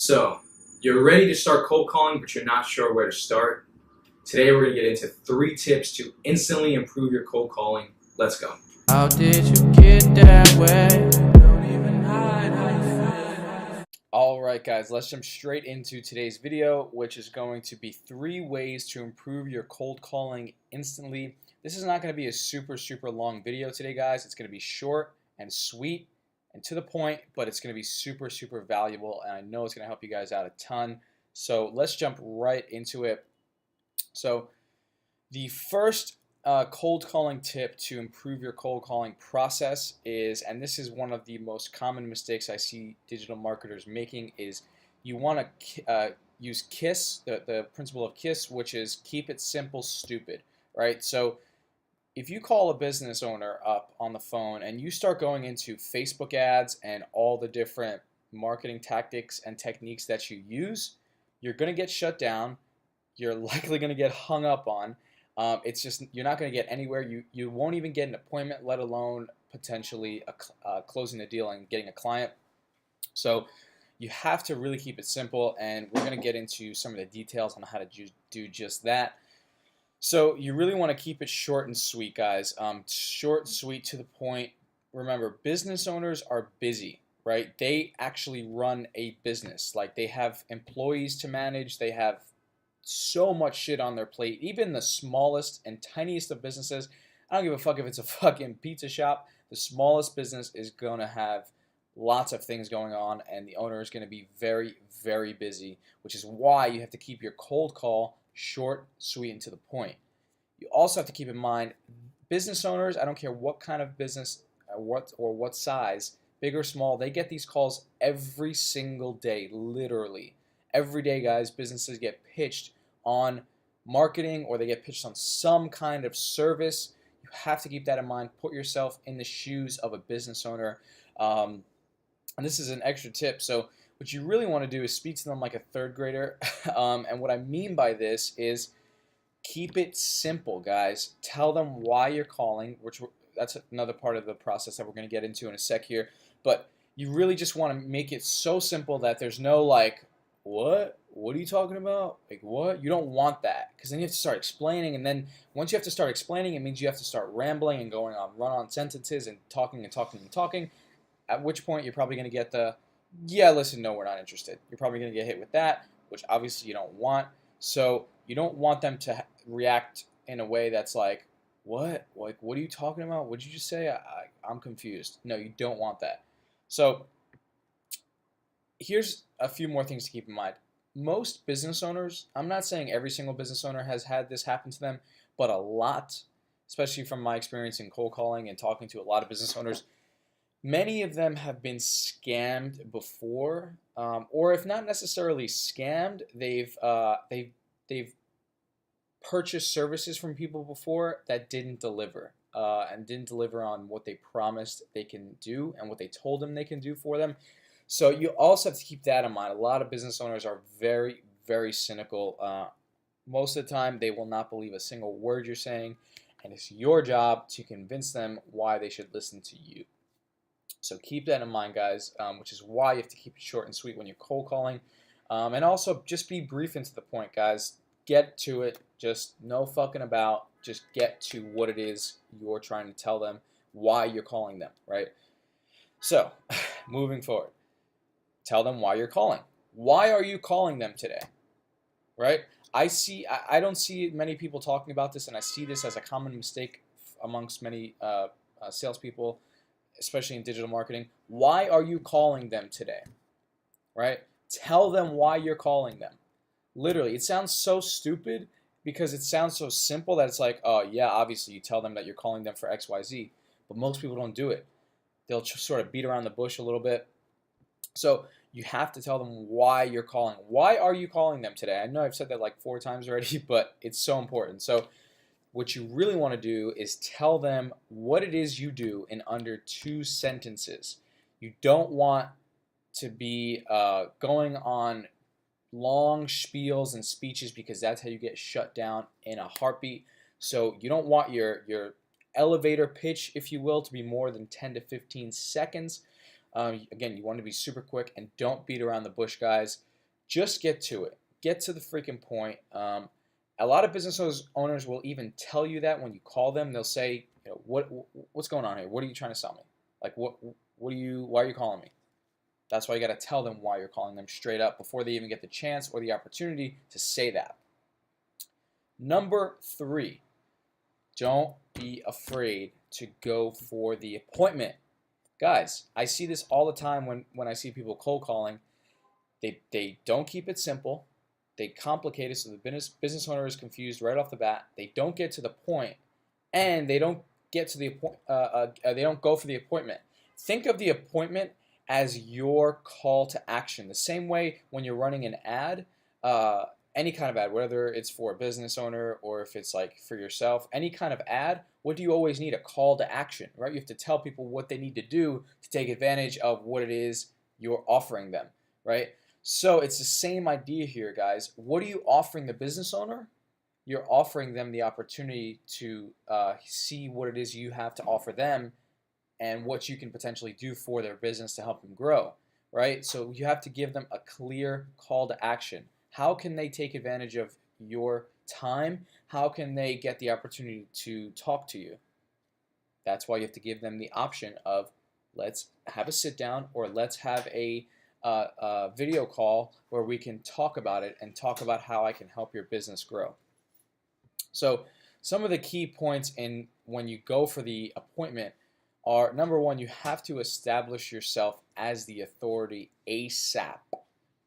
So, you're ready to start cold calling, but you're not sure where to start? Today, we're going to get into 3 tips to instantly improve your cold calling. Let's go. How did you get that way? Don't even hide how you feel. Alright guys, let's jump straight into today's video, which is going to be 3 ways to improve your cold calling instantly. This is not going to be a super long video today, guys. It's going to be short and sweet and to the point, but it's going to be super valuable, and I know it's going to help you guys out a ton. So let's jump right into it. So the first cold calling tip to improve your cold calling process is, and this is one of the most common mistakes I see digital marketers making, is you want to use KISS, the principle of KISS, which is keep it simple, stupid, right? So if you call a business owner up on the phone and you start going into Facebook ads and all the different marketing tactics and techniques that you use, you're going to get shut down. You're likely going to get hung up on. It's just, you're not going to get anywhere. You won't even get an appointment, let alone potentially closing the deal and getting a client. So you have to really keep it simple, and we're going to get into some of the details on how to do just that. So you really want to keep it short and sweet, guys. Short, sweet, to the point. Remember, business owners are busy, right? They actually run a business. Like, they have employees to manage. They have so much shit on their plate. Even the smallest and tiniest of businesses, I don't give a fuck if it's a fucking pizza shop. The smallest business is going to have lots of things going on, and the owner is going to be very busy, which is why you have to keep your cold call short, sweet, and to the point. You also have to keep in mind, business owners, I don't care what kind of business or what size, big or small, they get these calls every single day, literally. Every day, guys, businesses get pitched on marketing, or they get pitched on some kind of service. You have to keep that in mind. Put yourself in the shoes of a business owner. And this is an extra tip. So what you really want to do is speak to them like a third grader. And what I mean by this is keep it simple, guys. Tell them why you're calling, that's another part of the process that we're going to get into in a sec here. But you really just want to make it so simple that there's no like, what are you talking about? Like, what? You don't want that, because then you have to start explaining, and then once you have to start explaining, it means you have to start rambling and going on run-on sentences and talking, at which point you're probably going to get the, yeah, listen, no, we're not interested. You're probably going to get hit with that, which obviously you don't want. So you don't want them to react in a way that's like, what? Like, what are you talking about? What did you just say? I'm confused. No, you don't want that. So here's a few more things to keep in mind. Most business owners, I'm not saying every single business owner has had this happen to them, but a lot, especially from my experience in cold calling and talking to a lot of business owners, many of them have been scammed before, or if not necessarily scammed, they've purchased services from people before that didn't deliver, and didn't deliver on what they promised they can do and what they told them they can do for them. So you also have to keep that in mind. A lot of business owners are very cynical. Most of the time, they will not believe a single word you're saying, and it's your job to convince them why they should listen to you. So keep that in mind, guys, which is why you have to keep it short and sweet when you're cold calling. And also, just be brief and to the point, guys. Get to it. Just no fucking about. Just get to what it is you're trying to tell them, why you're calling them, right? So, moving forward. Tell them why you're calling. Why are you calling them today? Right? I don't see many people talking about this, and I see this as a common mistake amongst many salespeople, especially in digital marketing. Why are you calling them today? Right? Tell them why you're calling them. Literally, it sounds so stupid because it sounds so simple that it's like, oh yeah, obviously you tell them that you're calling them for XYZ, but most people don't do it. They'll sort of beat around the bush a little bit. So you have to tell them why you're calling. Why are you calling them today? I know I've said that like 4 times already, but it's so important. So what you really want to do is tell them what it is you do in under 2 sentences. You don't want to be going on long spiels and speeches, because that's how you get shut down in a heartbeat. So you don't want your elevator pitch, if you will, to be more than 10 to 15 seconds. Again, you want to be super quick, and don't beat around the bush, guys. Just get to it. Get to the freaking point. A lot of business owners will even tell you that when you call them. They'll say, what's going on here? What are you trying to sell me? Like, why are you calling me? That's why you got to tell them why you're calling them straight up before they even get the chance or the opportunity to say that. Number 3, don't be afraid to go for the appointment. Guys, I see this all the time when I see people cold calling. They don't keep it simple. They complicate it so the business owner is confused right off the bat. They don't get to the point, and they don't get to the they don't go for the appointment. Think of the appointment as your call to action. The same way when you're running an ad, any kind of ad, whether it's for a business owner or if it's like for yourself, any kind of ad, what do you always need? A call to action, right? You have to tell people what they need to do to take advantage of what it is you're offering them, right? So it's the same idea here, guys. What are you offering the business owner? You're offering them the opportunity to see what it is you have to offer them and what you can potentially do for their business to help them grow, right? So you have to give them a clear call to action. How can they take advantage of your time? How can they get the opportunity to talk to you? That's why you have to give them the option of, let's have a sit down, or let's have a video call where we can talk about it and talk about how I can help your business grow. So some of the key points in when you go for the appointment are, number 1, you have to establish yourself as the authority ASAP.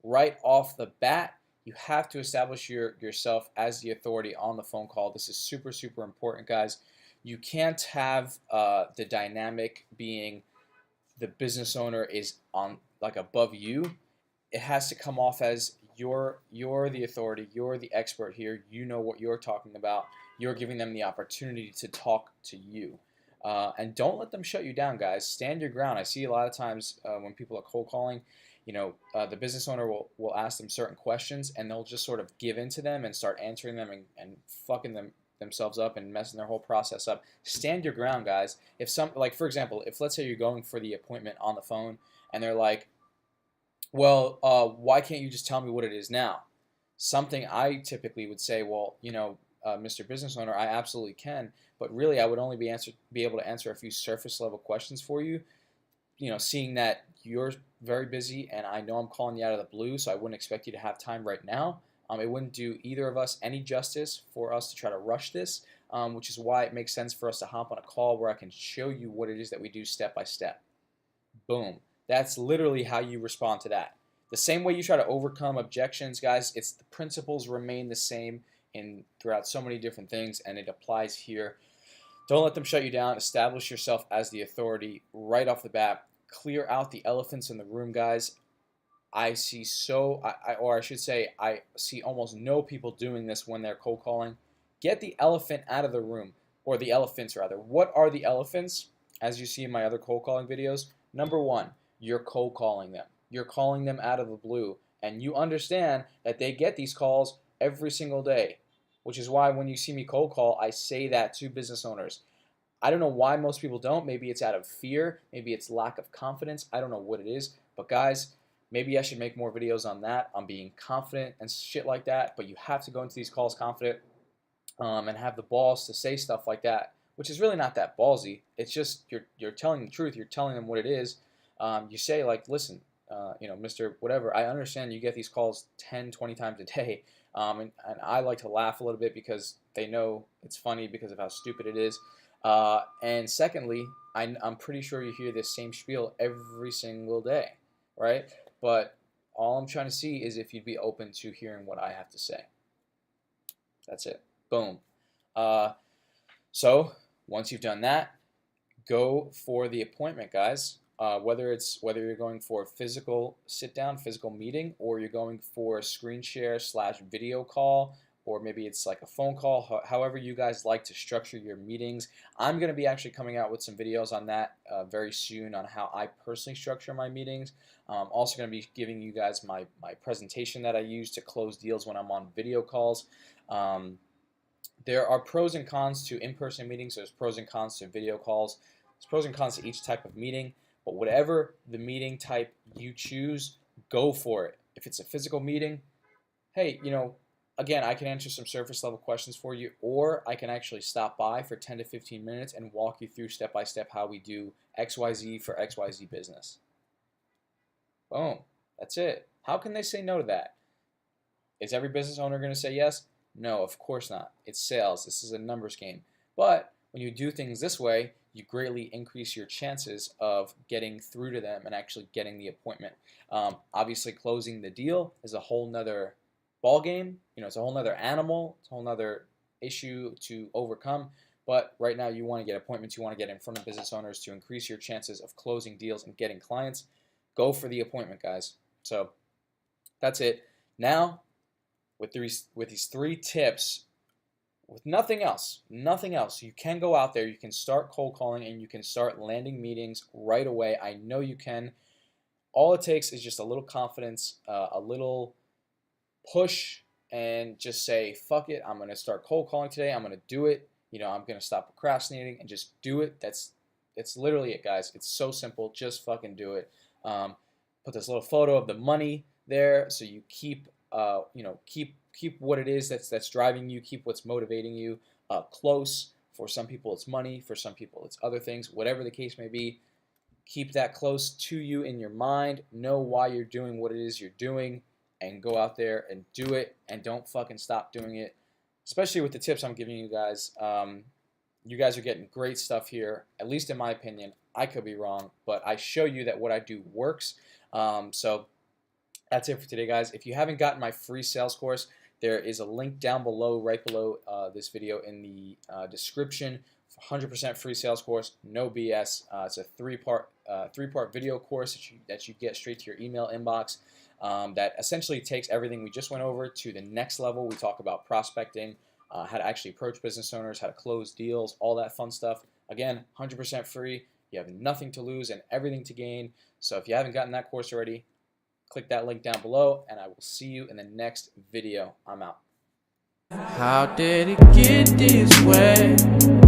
Right off the bat, you have to establish yourself as the authority on the phone call. This is super, super important, guys. You can't have the dynamic being the business owner is on like above you. It has to come off as you're the authority, you're the expert here, you know what you're talking about, you're giving them the opportunity to talk to you. And don't let them shut you down, guys. Stand your ground. I see a lot of times when people are cold calling, the business owner will ask them certain questions, and they'll just sort of give in to them and start answering them and fucking themselves up and messing their whole process up. Stand your ground, guys. If for example, if let's say you're going for the appointment on the phone and they're like, well, why can't you just tell me what it is now? Something I typically would say, well, Mr. Business Owner, I absolutely can, but really I would only be able to answer a few surface level questions for you. Seeing that you're very busy and I know I'm calling you out of the blue, so I wouldn't expect you to have time right now. It wouldn't do either of us any justice for us to try to rush this, which is why it makes sense for us to hop on a call where I can show you what it is that we do step by step. Boom. That's literally how you respond to that. The same way you try to overcome objections, guys, the principles remain the same throughout so many different things, and it applies here. Don't let them shut you down. Establish yourself as the authority right off the bat. Clear out the elephants in the room, guys. I see almost no people doing this when they're cold calling. Get the elephant out of the room, or the elephants rather. What are the elephants? As you see in my other cold calling videos, number 1, you're cold calling them. You're calling them out of the blue, and you understand that they get these calls every single day, which is why when you see me cold call, I say that to business owners. I don't know why most people don't. Maybe it's out of fear. Maybe it's lack of confidence. I don't know what it is. But guys, maybe I should make more videos on that, on being confident and shit like that. But you have to go into these calls confident and have the balls to say stuff like that, which is really not that ballsy. It's just you're telling the truth. You're telling them what it is. You say, like, listen, Mr. Whatever, I understand you get these calls 10, 20 times a day. And I like to laugh a little bit because they know it's funny because of how stupid it is. And secondly, I'm pretty sure you hear this same spiel every single day, right? But all I'm trying to see is if you'd be open to hearing what I have to say. That's it. Boom. So once you've done that, go for the appointment, guys. Whether you're going for a physical sit-down, physical meeting, or you're going for a screen share / video call, or maybe it's like a phone call, however you guys like to structure your meetings. I'm going to be actually coming out with some videos on that very soon on how I personally structure my meetings. I'm also going to be giving you guys my presentation that I use to close deals when I'm on video calls. There are pros and cons to in-person meetings. There's pros and cons to video calls. There's pros and cons to each type of meeting. But whatever the meeting type you choose, go for it. If it's a physical meeting, hey, again, I can answer some surface level questions for you, or I can actually stop by for 10 to 15 minutes and walk you through step by step how we do XYZ for XYZ business. Boom. That's it. How can they say no to that? Is every business owner going to say yes? No, of course not. It's sales. This is a numbers game. But when you do things this way, you greatly increase your chances of getting through to them and actually getting the appointment. Obviously, closing the deal is a whole nother ball game. It's a whole nother animal. It's a whole nother issue to overcome. But right now, you want to get appointments. You want to get in front of business owners to increase your chances of closing deals and getting clients. Go for the appointment, guys. So that's it. Now, with these 3 tips, with nothing else, you can go out there, you can start cold calling, and you can start landing meetings right away. I know you can. All it takes is just a little confidence, a little push, and just say, fuck it, I'm going to start cold calling today. I'm going to do it. I'm going to stop procrastinating and just do it. That's literally it, guys. It's so simple. Just fucking do it. Put this little photo of the money there so you keep what it is that's driving you, keep what's motivating you close. For some people it's money, for some people it's other things, whatever the case may be. Keep that close to you in your mind. Know why you're doing what it is you're doing, and go out there and do it, and don't fucking stop doing it, especially with the tips I'm giving you guys. You guys are getting great stuff here, at least in my opinion. I could be wrong, but I show you that what I do works. So that's it for today, guys. If you haven't gotten my free sales course, there is a link down below, right below this video in the description. 100% free sales course, no BS. It's a three-part video course that you get straight to your email inbox. That essentially takes everything we just went over to the next level. We talk about prospecting, how to actually approach business owners, how to close deals, all that fun stuff. Again, 100% free. You have nothing to lose and everything to gain. So if you haven't gotten that course already, click that link down below, and I will see you in the next video. I'm out. How did it get this way?